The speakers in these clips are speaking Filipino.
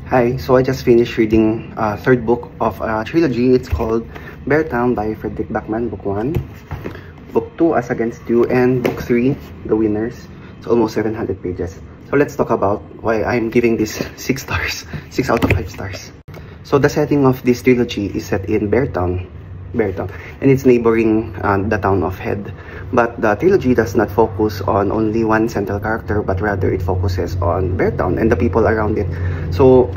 Hi, so I just finished reading third book of a trilogy. It's called Beartown by Fredrik Backman, book 1. Book 2, As Against You, and book 3, The Winners. It's almost 700 pages. So let's talk about why I'm giving this 6 stars, 6 out of 5 stars. So the setting of this trilogy is set in Beartown, and it's neighboring the town of Head. But the trilogy does not focus on only one central character, but rather it focuses on Beartown and the people around it. So,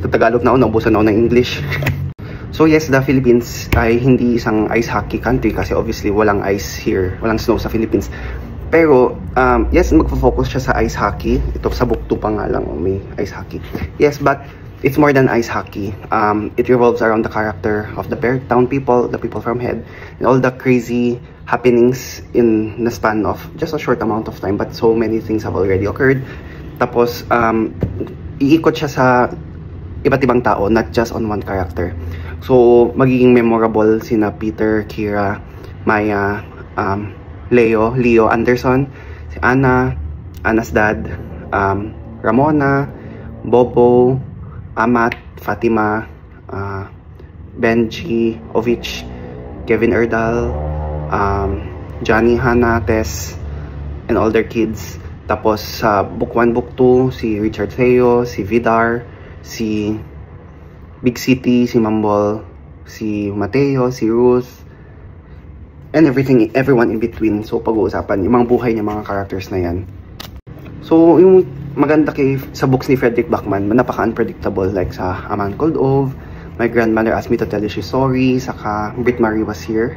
Tagalog na ako, naubusan ako ng English. So yes, the Philippines ay hindi isang ice hockey country kasi obviously walang ice here, walang snow sa Philippines. Pero, yes, magfo-focus siya sa ice hockey. Ito sa book 2 pa nga lang, may ice hockey. Yes, but it's more than ice hockey. It revolves around the character of the Beartown people, the people from Head, and all the crazy happenings in the span of just a short amount of time, but so many things have already occurred. Tapos, iikot siya sa iba't ibang tao, not just on one character. So, magiging memorable sina Peter, Kira, Maya, Leo Anderson, si Anna's dad, Ramona, Bobo, Amat, Fatima, Benji, Ovich, Kevin Erdal, Johnny, Hannah, Tess, and all their kids. Tapos sa book 1, book 2, si Richard Theo, si Vidar, si Big City, si Mambol, si Mateo, si Ruth, and everyone in between. So pag-uusapan yung mga buhay niya, mga characters na yan. So yung maganda sa books ni Fredrik Backman, napaka-unpredictable, like sa A Man Called Ove, My Grandmother Asked Me to Tell You She's Sorry, saka Brit Marie Was Here.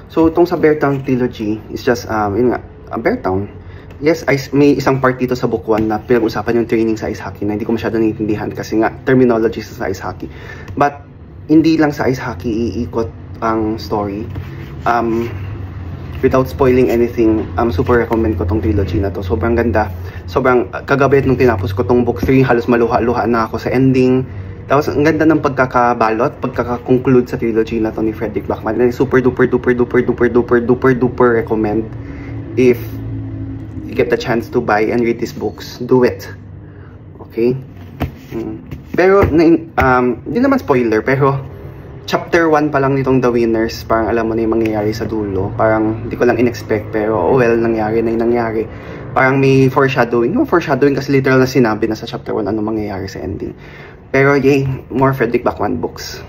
So itong sa Beartown trilogy is just, yun nga, Beartown. Yes, may isang part dito sa book 1 na pinag-usapan yung training sa ice hockey na hindi ko masyado naiintindihan kasi nga terminology sa ice hockey. But hindi lang sa ice hockey iikot ang story. Without spoiling anything, super recommend ko tong trilogy na to. Sobrang ganda. Sobrang kagabi nung tinapos ko tong book 3, halos maluha-luha na ako sa ending. Tapos ang ganda ng pagkakabalot, pagkaka-conclude sa trilogy na to ni Fredrik Backman. And super duper recommend. If you get the chance to buy and read these books, do it. Okay? Pero hindi naman spoiler, pero chapter 1 pa lang nitong The Winners, parang alam mo na yung mangyayari sa dulo. Parang hindi ko lang in-expect, pero oh well, nangyari na yung nangyari. Parang may foreshadowing. Yung foreshadowing kasi literal na sinabi na sa chapter 1 ano mangyayari sa ending. Pero yay, more Fredrik Backman books.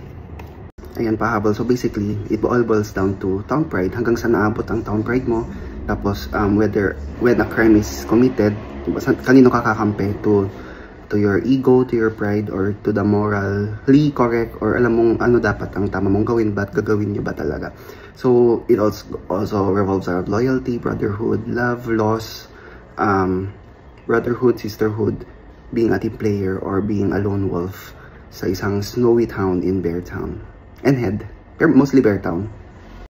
Ayan, pahabol. So basically, it all boils down to town pride. Hanggang saan naabot ang town pride mo. Tapos, when a crime is committed, kanino ka kakampi? To your ego, to your pride, or to the morally correct, or alam mong ano dapat ang tama mong gawin, ba't gagawin niyo ba talaga? So, it also revolves around loyalty, brotherhood, love, loss, brotherhood, sisterhood, being a team player, or being a lone wolf sa isang snowy town in Beartown. And Head, pero mostly Beartown.